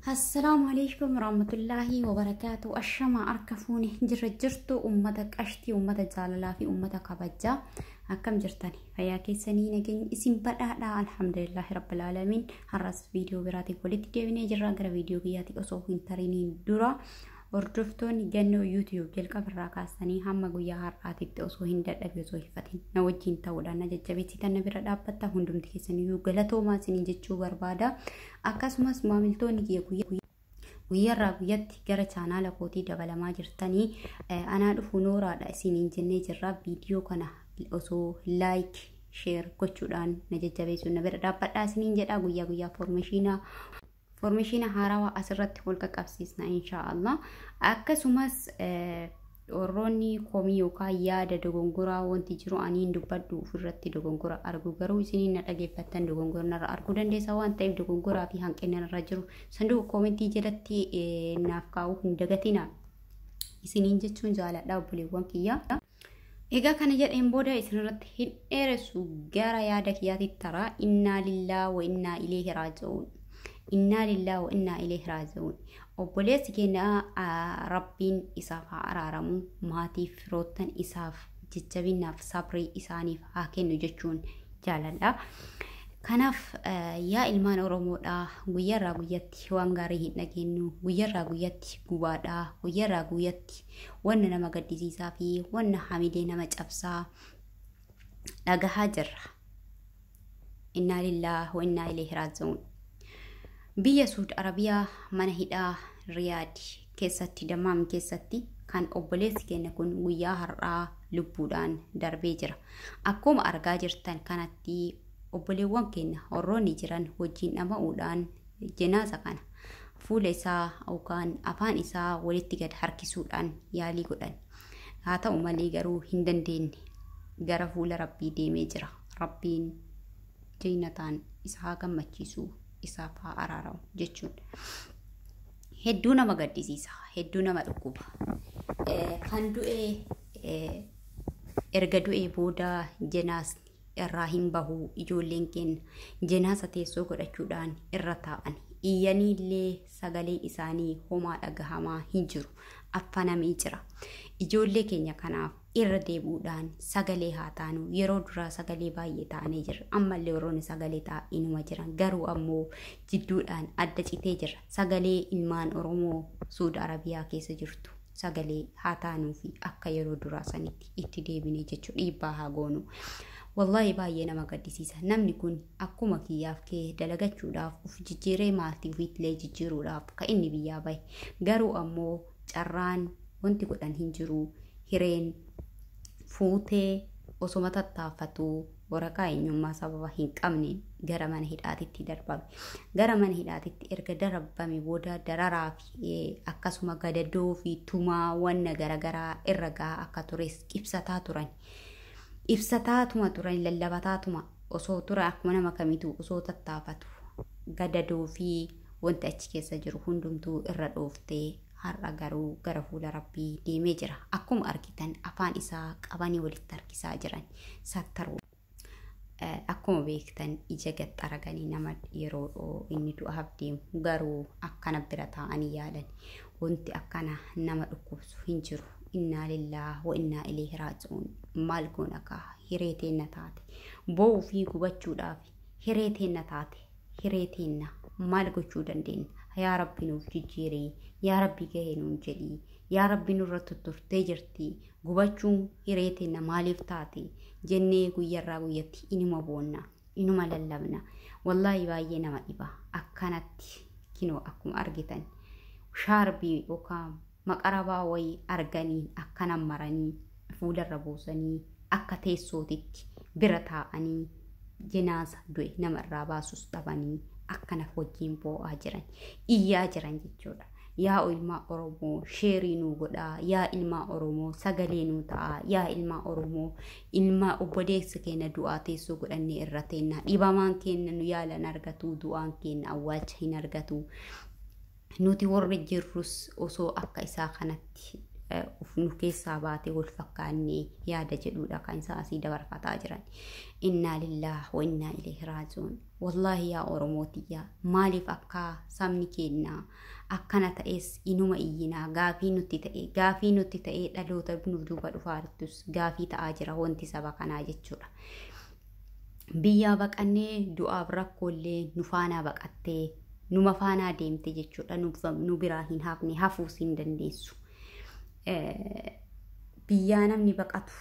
السلام عليكم ورحمة الله وبركاته. الشمع أركفوني جرجرتو أمتك أشتي أمتك زاللا في أمتك أبجا أكم جرتني فيا كيسني نجين اسم بدأ الحمد لله رب العالمين. هرس فيديو براتي كولتي ديويني جرا غير فيديو كياتي أصوبين ترينين دورا وردفتون جنو يوتيوب جلك براكاسني هم قويا هراتي تأصوهين دادك يصوهفتين نوجين تودا نججبتي تنبرا دابتا هندم تكيسني يوغلتو ما سنين جتشو بربادا أكاسماس ماملتوني كيا ويرى بيت جرى channel كوتي دبلما جرتني أنا دفنورا دا سنين جنة جرا فيديو كنا أصو لايك شير كوتشودان نججبيسو نبرا دابتا سنين جدا قويا فورميشينا هاروا أسرت كل كابسيسنا إن شاء الله. أكسوماس وروني كوميوكا يادا دوغونغورا وانتي جرو أنين دوبادو فرطي دوغونغورا أرغو غرو سنين نتاقي فتن دوغونغورا نرى أرغو دندي سوان تايب دوغونغورا في هنك إننا رجرو سندو كومنتي جلتي نافقاو هندغتنا سنين جتشون جالا داو بليوان كيا إيغا كان جد إمبودا إسنرد هين إرسو غارا يادا كياتي ترى إنا لله وإنا إليه راجعون إنا لله وإنا إليه راجعون. وبوليس كنا ربين إساف عرارمو ماتي فروتن إساف جتبين في صبري إساني هاكين نجتشون جاللا كناف يا إلمان أورمودا ويرا قويتي وانغاري نجينو ويرا قويتي قوادا ويرا قويتي وانا نما قدسي سافي وانا حامدين نما جابسا لغا هاجر إنا لله وإنا إليه راجعون. بيا سود عربية منهدا رياض كيساتي دمام كيساتي كان أوبليس كنكون ويا هرا لبودان دربيجرا أكوم أرجاجرتان كانت دي أوبليوان كن أوروني جران وجين أما أودان جنازة كان فول إسا أو كان أفان إسا ولتيجد حركي سودان يالي قدان هاتا أمالي جرو هندن دين جرا فول ربي دي ميجرا ربين جينتان إسا كم مچيسو إسافا أرارو جتشون هدونا ما قدسيسا هدونا ما تقوبا خندو إرقدو بودا جناس الراهيم بهو إجولينكين جناسة تيسوكو رجودان إرتاان إياني اللي سغالي إساني هما أغهما هنجرو أفانا ميجرا إجولي كينيا كناف إرده بودان سغالي هاتانو يرو درا سغالي بايي تاني جر أما اللي وروني سغالي تا إنو مجران غارو أمو جدودان أدى تيجر سغالي إلمان أرومو سود عربيا كيس جرتو سغالي هاتانو في أكا يرو درا سانيتي إتدي بني جتشو إيباها غونو والله بايي نما قدسيسا نمني كون أكوما كياف كي دلغتشو داف وف ججيري مالتي ويتلي ججيرو داف كإني بيا باي غارو أمو جران وانتي قدان هنجرو هيرين فوتي osoma tattaafatu waraqaa eenyummaa sababa hin qabne gara mana hidhaatitti darbame. Gara mana hidhaatitti erga darbame booda dararaa fi akkasuma gadadoo fi tumaa wanna garagaraa irra gahaa akka tures ibsataa turan. Ibsataatuma turan lallabataatuma osoo tura akkuma nama kamitu osoo tattaafatu gadadoo fi wanta achi keessa jiru hundumtuu irra dhooftee har'a garuu gara fuula rabbii deemee jira. Akkuma argitan afaan isaa qabanii walitti harkisaa jiran sattaruu. Akkuma beektan ija gaxxaraganii nama yeroo inni du'aaf deemu garuu akkana bira taa'anii yaadan wanti akkana nama dhukkubsu hin jiru. Inna lillahi wa inna ilayhi raaji'uun. Maal goona kaa hireeteenna taate boo'uu fi gubachuudhaaf hireeteenna taate hireeteenna maal gochuu dandeenya? يا ربي نوفجيري يا ربي جهنون جدي يا ربي نورت ترتي جرتي غبچون هيريتنا مالف تاتي جنة غيرا غيتي إنما بونا إنما للبنا والله باينا ما إبا أكنت كنو أكم أرجتن شاربي وكام مقربا وي أرجاني أكنا مراني فول الربوسني أكتي صوتك برتا أني جنازة دوي نمر راباسوس تباني akkana wajjin boo'aa jiran iyyaa jiran jechuudha. Yaa ilma Oromoo sheerii nuu godhaa, yaa ilma Oromoo sagalee nuu ta'a, yaa ilma Oromoo ilma obboleessa keenya du'aa teessoo godhannee irra teennaa dhibamaan keenya nu yaalan argatu du'aan keenya awwaalcha hin argatu. Nuti warri jirrus osoo akka isaa kanatti nu keessaa baatee wal fakkaannee yaada jedhuudha kan isaa asii dabarfataa jiran. Inna lillahi wa inna ilayhi raaji'uun. والله يا أورموتيا مالي فكا سامني كينا أكنا تأس إنما إينا غافي نتي تأي لالو تبنو دوبا دفارتوس غافي تأجرا وانتي سبقنا جتشورا بيا بقاني دعا بركولي نفانا بقاتي نما فانا ديمتي جتشورا نبراهين هافني هفوسين دنديسو بيا نمني بقاتو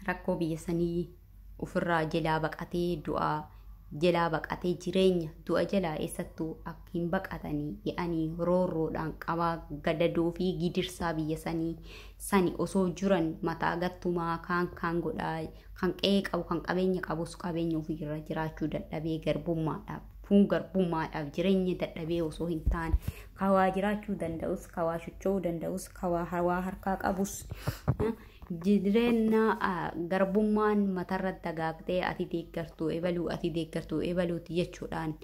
ركو بيا سني وفرا جلا بقاتي دعا جلا بقاتي جيرين دعا جلا إساتو أكين بقاتني يعني رورو دان قبا غددو في جدير سابي ساني أسو جران متاغتو ما كان غداي كان كيك أو كان قبيني قبوس قبيني في رجراچو ددبي غربوما داب فون غربوما داب جيرين ددبي أسو هنتان كوا جراچو دندوس كوا شچو دندوس كوا harka qabus جدرنا غربومان مترد دغاغتي اتي ديكرتو ايبلو تيجودان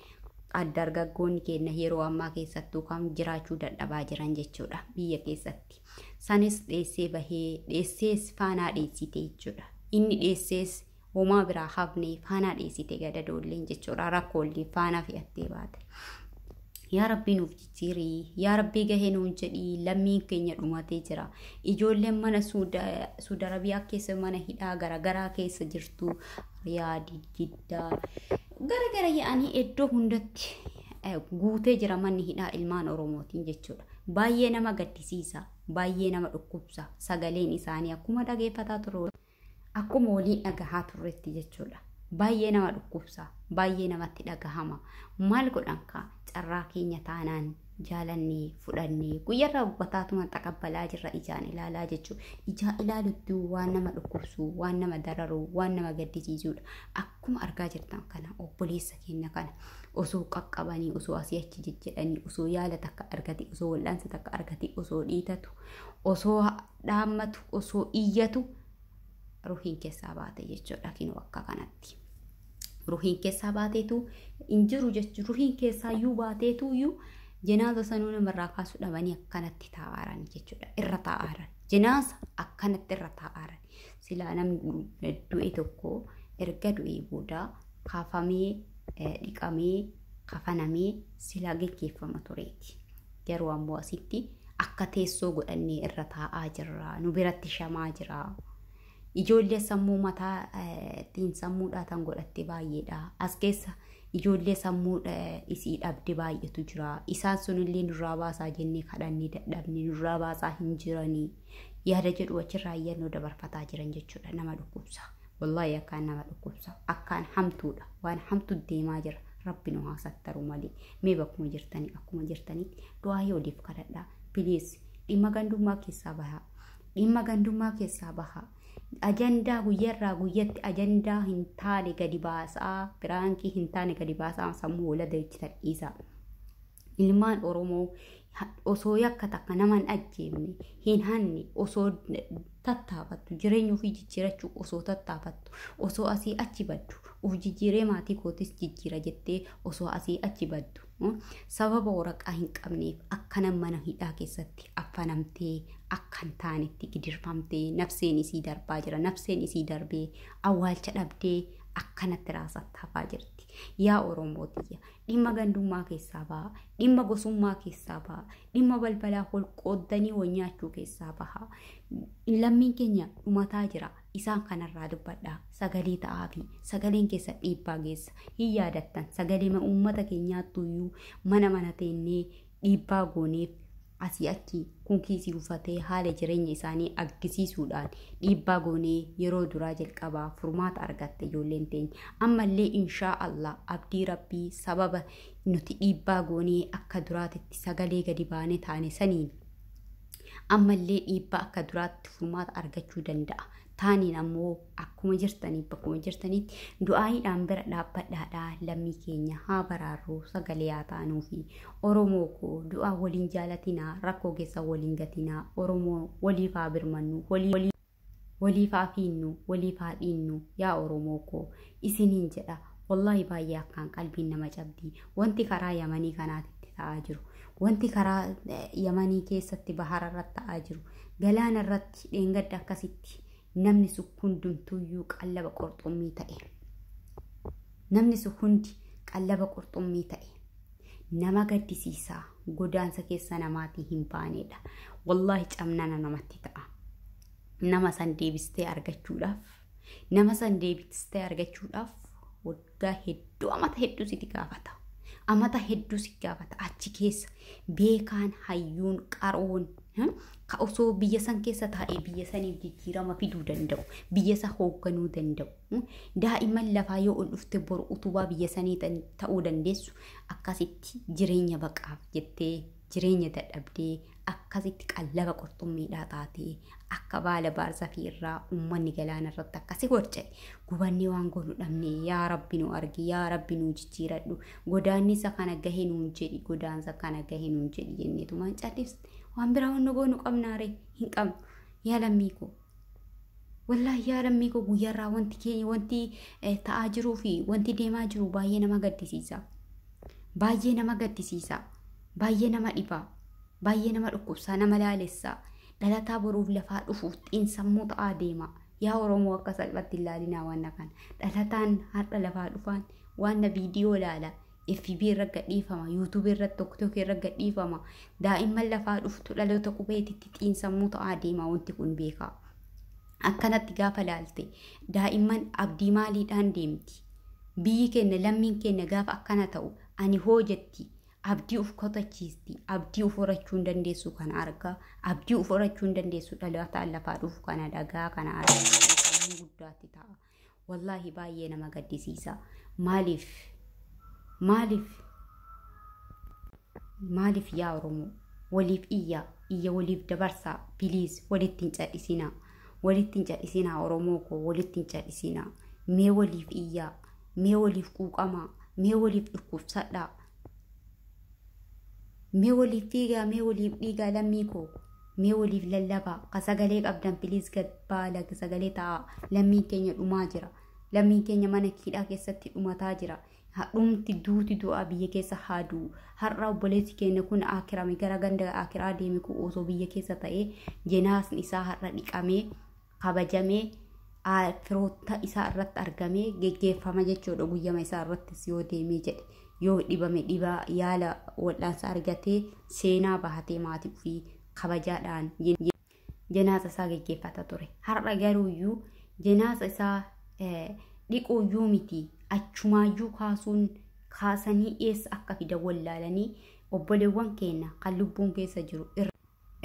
الدرغغون كين هيرو اما كيساتو كام جراچو ددبا جران جچودا بيي كيساتي سانس ديسي بهي ديسيس فانا ديسيتي جودا اني ديسيس وما برا حبني فانا ديسيتي غددولين جچودا راكولي فانا في اتيبات يا ربي نوفتيري يا ربي جهنون جدي لمين كينيا روماتي جرا إجول لما سودا ربيا كيس منا هيدا غرا كيس جرتو ريادي جدا غرا يعني إدو هندت غوتي جرا من هيدا إلمان أوروموتين جتشورا باية نما غتسيسا باية نما ركوبسا سغالين إساني أكوما داغي فتاترو أكوما ولين أغهات رتي جتشورا باية نما ركوبسا باية نما تدغهما مال godhanka carraa keenya taanaan jaalannee fudhannee guyyarraa bataatuma taqabbalaa jirra ijaan ilaalaa jechuudha. Ijaa ilaalutti waan nama dhukkubsu, waan nama dararu, waan nama gaddisiisudha. Akkuma argaa jirtan kana obboleessa keenya kana osoo qaqqabanii, osoo asii achi jejjedhanii, osoo yaala takka argate, osoo wal'aansa takka argate, osoo dhiitatu, osoo dhaammatu, osoo iyyatu ruhiin keessaa baate jechuudha kinoo akka kanatti. ruhiin keessaa baateetu injiru jechuudha. Ruhiin keessaa yuu baateetu yuu janaasa sanuu namarraa kaasuu dhabanii akkanatti taa'aaran jechuudha. Irra taa'aaran janaasa akkanatti irra taa'aaran silaa namni du'e tokko erga du'ee booda kaafamee dhiqamee kafanamee silaa geggeeffama tureeti. Garuu ammoo asitti akka teessoo godhannee irra taa'aa jirra. Nu biratti shamaa jira. Ijoollee sammuu mataa tiin sammuudhaa tan godhatte baay'eedha. As keessa ijoollee sammuudha isii dhabde baay'eetu jira. Isaan sunillee nurraa baasaa jennee kadhannee dadhabne nurraa baasaa hin jiranii. Yaada jedhu achirraa iyyannoo dabarfataa jiran jechuudha. Nama dhukkubsa. Wallaahi akkaan nama dhukkubsa. Akkaan hamtuudha. Waan hamtu deemaa jira. Rabbi nu haasattaru malee. Mee bakkuma jirtanii akkuma jirtanitti du'aa yooliif kadhadhaa. Biliis dhimma gandummaa keessaa bahaa. Dhimma gandummaa keessaa bahaa. Ajandaa guyyarraa guyyatti ajandaa hin taane gadi baasaa biraankii hin taane gadi baasaa sammuu wala daychitan isaa. Ilmaan Oromoo osoo yakka takka naman ajjeemne hin hanne osoo tattaafattu jireenya ofii jijjiirachuu osoo tattaafattu osoo asii achi baddu uf jijjiiree maatii kootis jijjiira jettee osoo asii achi baddu sababa waraqaa hin qabneef akkana mana hidhaa keessatti affanamtee akkan taanetti gidirfamtee nafseen isii darbaa jira. Nafseen isii darbee awwaalcha dhabdee akkanatti raasattaafaa jirti. Yaa Oromootiyya dhimma gandummaa keessaa baha, dhimma gosummaa keessaa baha, dhimma balbalaa holqooddanii wanyaachuu keessaa baha. Lammiin keenya dhumataa jira. Isaan kanarraa dubbadhaa sagalee ta'aa fi sagaleen keessa dhiibbaa geessa. Hin yaadattan sagalee uummata keenyaattuyyuu mana teennee dhiibbaa gooneef asii achi kunkiisii uffatee haala jireenya isaanii aggisiisuudhaan dhiibbaa goonee yeroo duraa jalqabaa furmaata argatte ijoolleen teenya. Ammallee inshaa Allah abdii rabbii sababa nuti dhiibbaa goonee akka duraatitti sagalee gadi baanee taane saniin ammallee dhiibbaa akka duraatti furmaata argachuu danda'a. Taaniin ammoo akkuma jirtanii bakkuma jirtanitti du'aayiidhaan bira dhaabbadhaadhaa. Lammii keenya haa baraarruu sagalee haa taanuu fi Oromoo koo du'aa waliin jaalatinaa rakkoo keessa waliin gatinaa. Oromoo waliif haa birmannu waliif haa fiinnu waliif haa dhiinnu. Yaa Oromoo koo isiniin jedha wallahi baay'ee akkaan qalbiin nama cabdii. Wanti karaa Yamanii kanaatti ta'aa jiru, wanti karaa Yamanii keessatti bahara irratti ta'aa jiru, galaana irratti dheengadda akkasitti namni sun hundumtuyyuu qallaba qorxummii ta'e. namni sun hundi qallaba qurxummii ta'e nama gaddisiisaa godaansa keessa namaatii hin baanedha. Wallahi camnana namatti ta'a. Nama san deebistee argachuudhaaf waggaa hedduu amata hedduu si gaafata. Achi keessa beekaan hayyuun qaroon ka osoo biyya san keessa taa'ee biyya saniif jijjiirama fiduu danda'u, biyya isa hoogganuu danda'u, daa'imman lafaa yoo ol dhufte boru utubaa biyya sanii ta'uu dandeessu akkasitti jireenya baqaaf jettee jireenya dadhabdee akkasitti qallaba qurxummiidhaa taatee akka baala baarzafii irraa uummanni galaana irratti akkasi gorcha'e gubannee waan godhu dhabne yaa rabbi nu argi, yaa rabbi nu jijjiiradhu, godaannisa kana gahee nuun jedhi, godaansa kana gahee nuun jedhi jenneetumaan callisne. Waan biraa wanni goonu qabnaare hin qabnu. Yaa lammii koo wallahi yaa lammii koo guyyaarraa wanti ta'aa jiruu fi wanti deemaa jiru baay'ee nama gaddisiisa, baay'ee nama dhibaa, baay'ee nama dhukkubsaa, nama laalessaa. Dhalataa boruuf lafaa dhufuuf xiinsammuu ta'aa deema. Yaa Oromoo akka salphatti ilaalinaa waan kana. Dhalataan har'a lafaa dhufaan waan viidiyoo ilaala. FB irra gadhiifama, YouTube irra TikTok irra gadhiifama. Daa'imman lafaa dhuftu dhaloota qubeetitti xiinsammuu ta'aa deema wanti kun beekaa. Akkanatti gaafa laalte daa'imman abdii maaliidhaan deemti? Biyyi keenya lammiin keenya gaafa akkana ta'u ani hoo jetti abdii uf kotachiisti, abdii uf horachuu hin dandeessu kana argaa, abdii uf horachuu hin dandeessu dhalotaan lafaa dhufu kana dhagaa kana argaa sammuu guddaatti ta'a. Wallahi baay'ee nama gaddisiisa. Maaliif yaa Oromoo waliif iyya waliif dabarsaa please, walitti hin cadhisinaa Oromoo koo, walitti hin cadhisinaa. Mee waliif iyyaa, mee waliif quuqamaa, mee waliif dhukkubsadhaa, mee waliif fiigaa, mee waliif dhiigaa lammii koo, mee waliif lallabaa. Ka sagalee qabdan please gad baala sagalee ta'a. Lammiin keenya dhumaa jira, lammiin keenya mana hidhaa keessatti dhumataa jira. Dhumti duuti du'a biyya keessa haaduu. Har'a obboleessi keenya kun akirame gara ganda akiraa deeme ku osoo biyya keessa ta'ee jenaasni isaa har'a dhiqamee kabajamee firoota isaa irratti argamee geggeeffama jechuudha. Guyyama isaa irrattis yoo deemee jedhe yoo dhibame dhibaa yaala wal'aansa argatee seenaa bahatee maatii fi kabajaadhaan jenaasa isaa geggeeffata ture. Har'a garuuyyuu jenaasa isaa dhiquuyyuu miti. Achumaayyuu kaasanii eessa akka fidan wallaalanii obboleewwan keenya kan lubbuun keessa jiru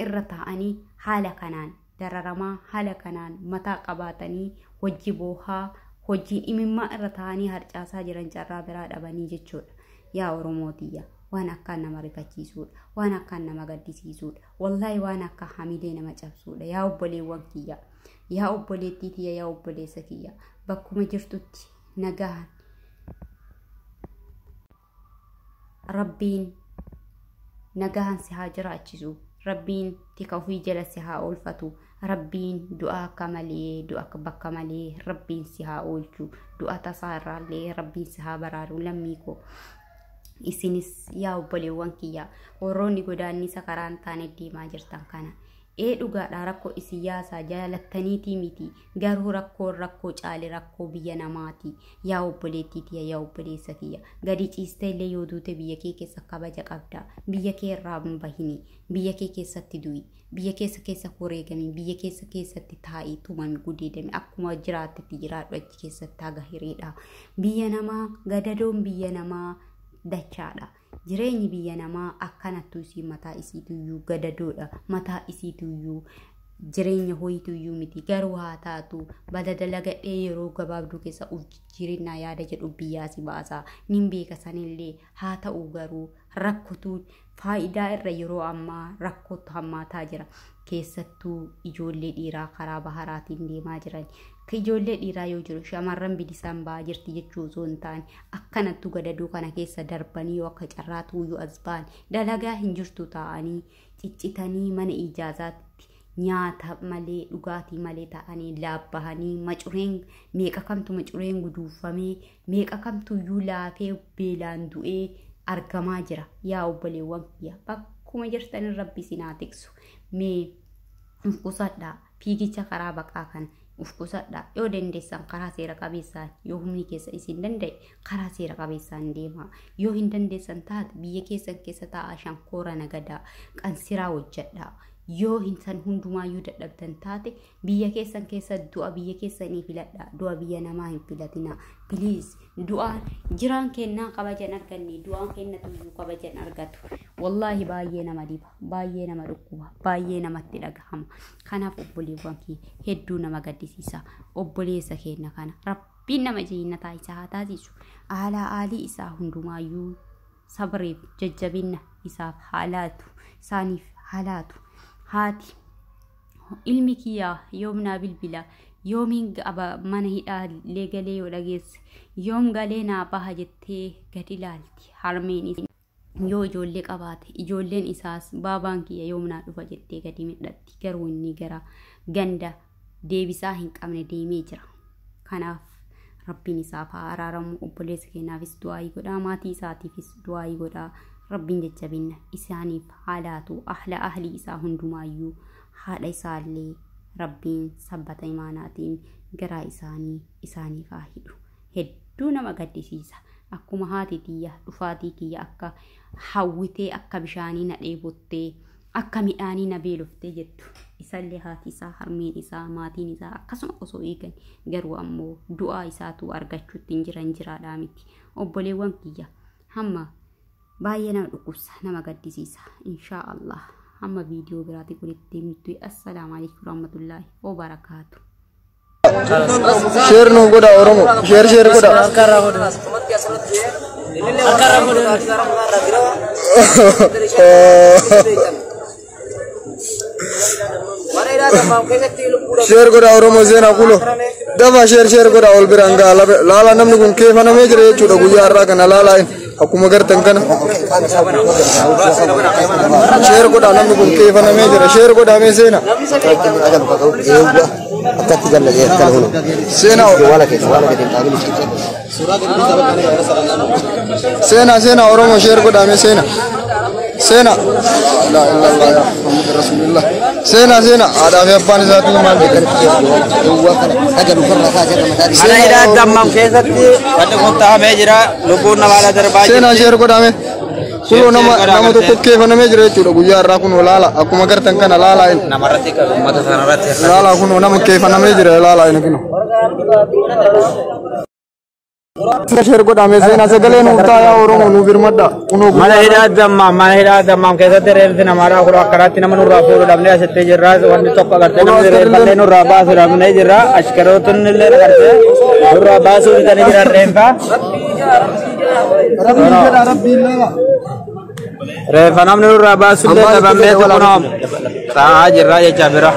irra taa'anii haala kanaan dararamaa, haala kanaan mataa qabatanii hojii boohaa, hojii imimmaa irra taa'anii harcaasaa jiran carraa biraa dhabanii jechuudha. Yaa Oromootiyya waan akkaan nama rifachiisuudha, waan akkaan nama gaddisiisuudha, wallahi waan akka hamilee nama cabsuudha. Yaa obboleewwan kiyya, yaa obboleettii tiyya, yaa obboleessa kiyya bakkuma jirtutti nagahan Rabbiin nagahan si haa jiraachisu, Rabbiin tika ofii jala si haa oolfatu, Rabbiin du'a akka malee, du'a akka bakka malee Rabbiin si haa oolchu, du'a tasaa irraallee Rabbiin si haa baraaru. Lammii koo isinis yaa obboleewwan kiyya warroonni godaannisa karaan taane deemaa jirtan kana dhugaadha rakkoo siyaasaa jaalattaniitii miti, garuu rakkoo caale rakkoo biyya namaati. Yaa obboleettiitii, yaa obboleessa kiyya gadi ciistee illee yoo duute biyya kee keessa kabaja qabda. Biyya kee irraa hin bahini, biyya kee keessatti du'i, biyya keessa koreegami, biyya keessatti taa'ii tumami gudeedami akkuma jiraattetti jiraadhu achi keessatti haga hiriidha. Biyya namaa gadadoon biyya namaa dachaadha. Jireenyi biyya namaa akkanattu isii mataa isiituyyuu gadadoodha, mataa isiituyyuu jireenya hoyituyyuu miti. Garuu haa taatu bada dalagadhee yeroo gabaabduu keessa jireenyaa yaada jedhu biyyaasi baasaa nin beeka sanillee. Haa ta'u garuu rakkotu faayidaa irra yeroo ammaa rakkootu hammaataa jira. Keessattuu ijoollee dhiiraa karaa baharaatiin deemaa jiran. Ijoollee dhiiraa yoo jiru shamarran bilisaan ba'aa jirti jechuu osoo hin taane akkanattu gadadoo kana keessa darbanii yoo akka carraatuyyuu as ba'an dalagaa hin jirtu ta'anii ciccitanii mana ijaazaatti nyaata malee dhugaatii malee ta'anii laabbahanii macureen meeqa kamtu macureen guduufamee meeqa kamtuyyuu laafee beelaan du'ee argamaa jira. Yaa obboleewwan kiyya bakkuma jirtan Rabbi isin haa tiksu. Mee qusadhaa fiigicha karaa baqaa kana uf qusadha yoo dandeessan karaa seera qabeessaan yoo humni keessa isin danda'e karaa seera qabeessaan deema yoo hin dandeessan taate biyya keessan keessa taa'aa shankoora nagadaa qansiraa hojjedha yoo hin san hundumaayyuu dadhabdan taate biyya keessan keessa du'a biyya keessanii filadha du'a biyya namaa hin filatina please du'aan jiraan kennaa kabajan arganne du'aan kennatu kabajan argatu wallahi baay'ee nama diba baay'ee nama dhukkuba baay'ee namatti dhagahama kanaaf obboleewwan kee hedduu nama gaddisiisa obboleessa keenya kana rabbiin nama jeennataa isaa haa taasisu aalii isaa hundumaayyuu sabriif jajjabinna isaaf haalaatu isaaniif haalaatu haati ilmi kiyyaa yoomnaa bilbila yoomiin mana hidhaa leegalee yoo dhageesse yoom galee naa baha jettee gadi ilaalti harmeen yoo ijoollee qabaate ijoolleen isaas baabaan kiyya yoomnaa dhufa jettee gadi midhatti garuu inni gara ganda deebisaa hin qabne deemee jira kanaaf rabbiin isaaf haa araaramu obboleessa keenyaafis du'aayii godhaa maatii isaatiifis du'aayii godhaa rabbiin jajjabinna isaaniif haalaatu ahli isaa hundumaayyuu haadha isaallee rabbiin sabbata imaanaatiin garaa isaaniif haa hidhu hedduu nama gaddisiisa akkuma haati tiyya dhufaatii kiyya akka hawwitee akka bishaanii na dheebottee akka midhaanii na beeloftee jettu isallee haati isaa harmeen isaa maatiin isaa akkasuma osoo eegan garuu ammoo du'aa isaatu argachuutti hin jiran jiraadhaa miti obboleewwan kiyya hamma baay'ee nama dhukkubsa nama gaddisiisa inshaallah hamma viidiyoo biraatti walitti deemtu assalaamu alaykum warahmatullaahi wabarakaatu share no goda oromo share goda share goda oromo zena kulo daba share goda ol biranga lala namni kun kefa na mejre chuda guyya arra kana lala akuma gartan kana share goda namni kun kefa na mejre share goda me zena akati galla ye kala hono sena wala ke tabil sena oromo share goda me sena la ilaha illallah ya muhammad rasulullah sena ada fi appan zaati mal kan duwa kana ajalu farra ka jada madari ana ida dammam kesatti wadde gonta me jira lubuna wala darba sena share goda me sulo nama to ke fana me jira chudo guyya ra kun lala akuma gartan kana lala in namarati ka ummata sanarati lala kun nama ke fana me jira lala in kino share goda me sena sagale no utaya oromo nu birmadda uno mana hida dammam kesatti reelti namara kuro akkarati namanu rafu dabne asette jirra wanni tokko garte namne reelballe no rabasu dabne jirra ashkarotun le garte rabasu ditane jirra rempa refa namne no rabasu le dabne kuno saa jirra jecha bira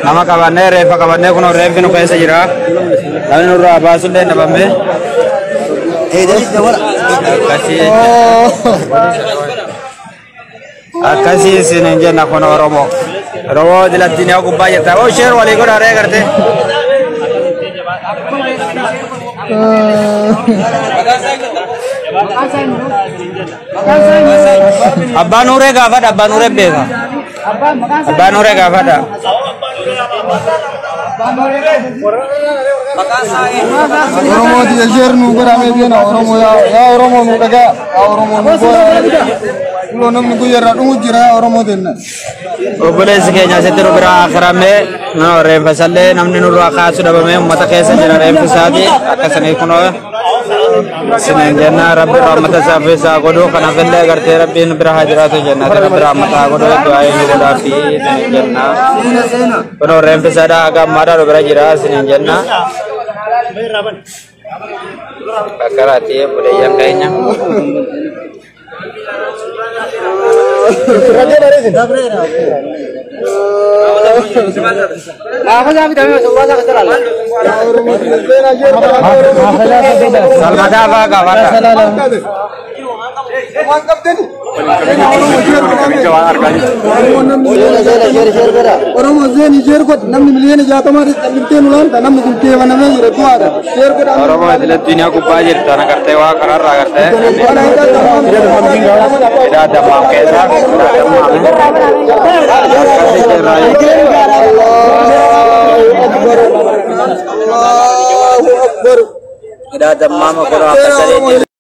nama kabanne refa kabanne kuno refi no kesa jirra namne no rabasu le dabne akasi sinin jenna kono oromo dilatini aku bayar tahu share wali ko dare karte abba nure gafada abba nure bega abba nure gafada oromo di share nu berame dia na oromo ya oromo nu daga oromo nu lo namni guyara dungu jira oromo denna obole sikenya setero bira akhrame no re fasalle namni nu aka sudabame ummata kesa jira re fasadi akasane kuno sinen janna rabbi rahmata safisa godo kana felle garte rabbi bira hajratu jannat rabbi rahmata godo to ay godo fi janna kuno re fasada aga mara bira jira sinen janna bakarati boleh yang kayaknya Allahu Akbar. Kita ada mama kurang apa